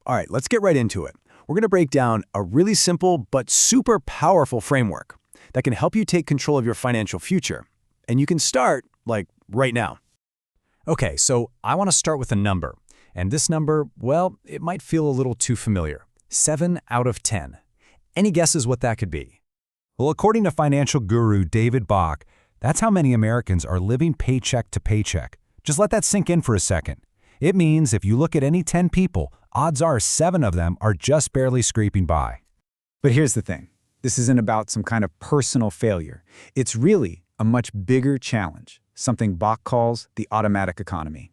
All right, let's get right into it. We're going to break down a really simple but super powerful framework that can help you take control of your financial future. And you can start, like, right now. Okay, so I want to start with a number. And this number, well, it might feel a little too familiar. 7 out of 10. Any guesses what that could be? Well, according to financial guru David Bach, that's how many Americans are living paycheck to paycheck. Just let that sink in for a second. It means if you look at any 10 people, odds are 7 of them are just barely scraping by. But here's the thing. This isn't about some kind of personal failure. It's really a much bigger challenge, something Bach calls the automatic economy.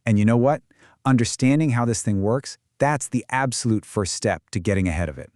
And you know what? Understanding how this thing works, that's the absolute first step to getting ahead of it.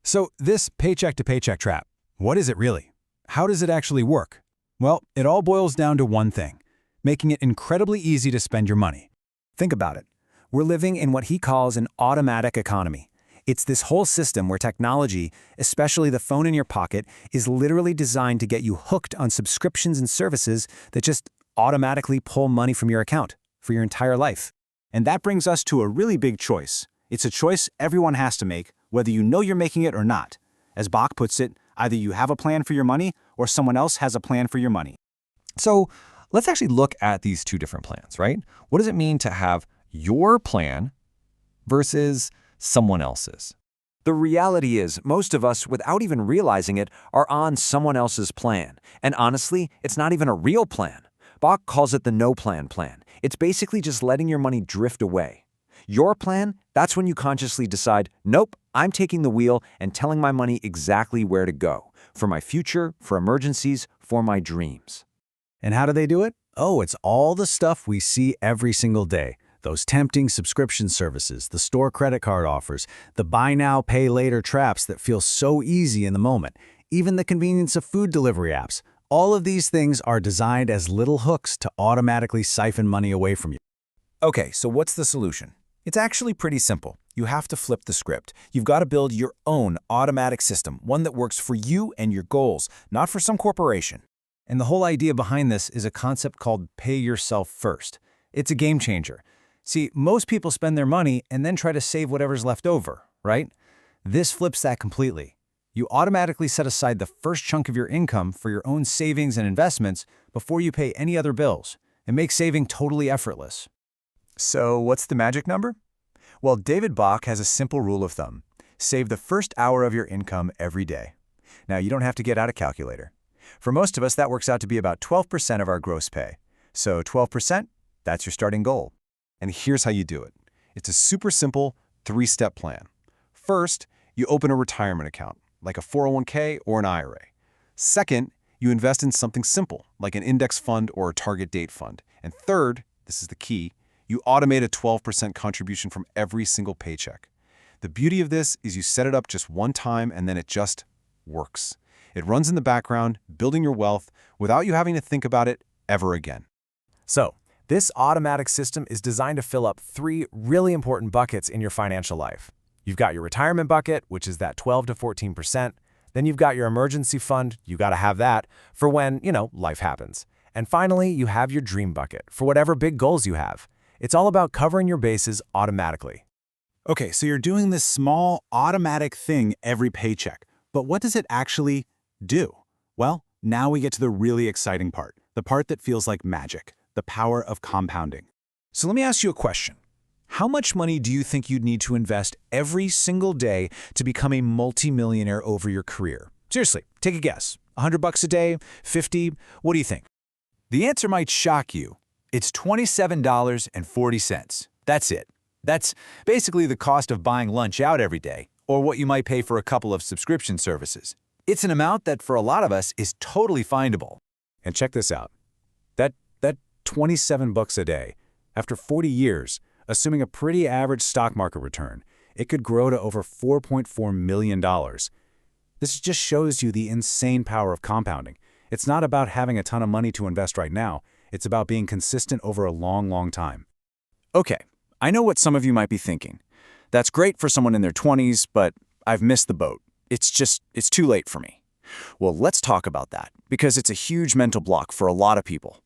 So this paycheck to paycheck trap, what is it really? How does it actually work? Well, it all boils down to one thing, making it incredibly easy to spend your money. Think about it. We're living in what he calls an automatic economy. It's this whole system where technology, especially the phone in your pocket, is literally designed to get you hooked on subscriptions and services that just automatically pull money from your account for your entire life. And that brings us to a really big choice. It's a choice everyone has to make, whether you know you're making it or not. As Bach puts it, either you have a plan for your money or someone else has a plan for your money. So let's actually look at these two different plans, right? What does it mean to have your plan versus someone else's? The reality is, most of us, without even realizing it, are on someone else's plan. And honestly, it's not even a real plan. Bach calls it the no-plan plan. It's basically just letting your money drift away. Your plan, that's when you consciously decide, nope, I'm taking the wheel and telling my money exactly where to go. For my future, for emergencies, for my dreams. And how do they do it? Oh, it's all the stuff we see every single day. Those tempting subscription services, the store credit card offers, the buy now, pay later traps that feel so easy in the moment, even the convenience of food delivery apps. All of these things are designed as little hooks to automatically siphon money away from you. Okay, so what's the solution? It's actually pretty simple. You have to flip the script. You've got to build your own automatic system, one that works for you and your goals, not for some corporation. And the whole idea behind this is a concept called pay yourself first. It's a game changer. See, most people spend their money and then try to save whatever's left over, right? This flips that completely. You automatically set aside the first chunk of your income for your own savings and investments before you pay any other bills. It makes saving totally effortless. So what's the magic number? Well, David Bach has a simple rule of thumb. Save the first hour of your income every day. Now, you don't have to get out a calculator. For most of us, that works out to be about 12% of our gross pay. So 12%, that's your starting goal. And here's how you do it. It's a super simple 3-step plan. First, you open a retirement account, like a 401k or an IRA. Second, you invest in something simple, like an index fund or a target date fund. And third, this is the key, you automate a 12% contribution from every single paycheck. The beauty of this is you set it up just one time and then it just works. It runs in the background, building your wealth, without you having to think about it ever again. So, this automatic system is designed to fill up 3 really important buckets in your financial life. You've got your retirement bucket, which is that 12 to 14%. Then you've got your emergency fund, you got to have that, for when, life happens. And finally, you have your dream bucket, for whatever big goals you have. It's all about covering your bases automatically. Okay, so you're doing this small, automatic thing every paycheck. But what does it actually do? Well, now we get to the really exciting part, the part that feels like magic, the power of compounding. So let me ask you a question. How much money do you think you'd need to invest every single day to become a multimillionaire over your career? Seriously, take a guess. $100 a day? 50? What do you think? The answer might shock you. It's $27.40. That's it. That's basically the cost of buying lunch out every day, or what you might pay for a couple of subscription services. It's an amount that for a lot of us is totally findable. And check this out. That $27 a day, after 40 years, assuming a pretty average stock market return, it could grow to over $4.4 million. This just shows you the insane power of compounding. It's not about having a ton of money to invest right now. It's about being consistent over a long, long time. Okay, I know what some of you might be thinking. That's great for someone in their 20s, but I've missed the boat. It's too late for me. Well, let's talk about that, because it's a huge mental block for a lot of people.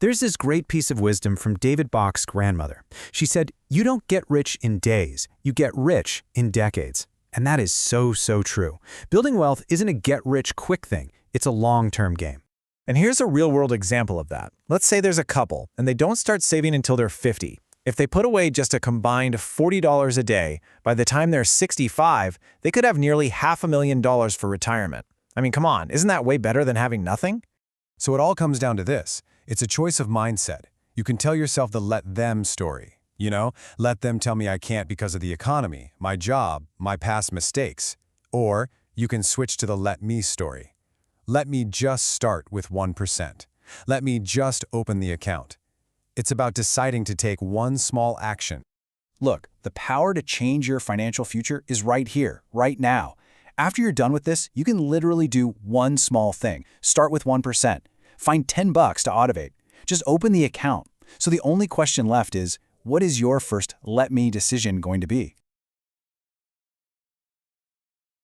There's this great piece of wisdom from David Bach's grandmother. She said, "You don't get rich in days, you get rich in decades." And that is so, so true. Building wealth isn't a get-rich-quick thing. It's a long-term game. And here's a real-world example of that. Let's say there's a couple, and they don't start saving until they're 50. If they put away just a combined $40 a day, by the time they're 65, they could have nearly $500,000 for retirement. I mean, come on, isn't that way better than having nothing? So it all comes down to this. It's a choice of mindset. You can tell yourself the let them story. You know, let them tell me I can't because of the economy, my job, my past mistakes. Or you can switch to the let me story. Let me just start with 1%. Let me just open the account. It's about deciding to take one small action. Look, the power to change your financial future is right here, right now. After you're done with this, you can literally do one small thing. Start with 1%. Find $10 to automate. Just open the account. So the only question left is, what is your first let me decision going to be?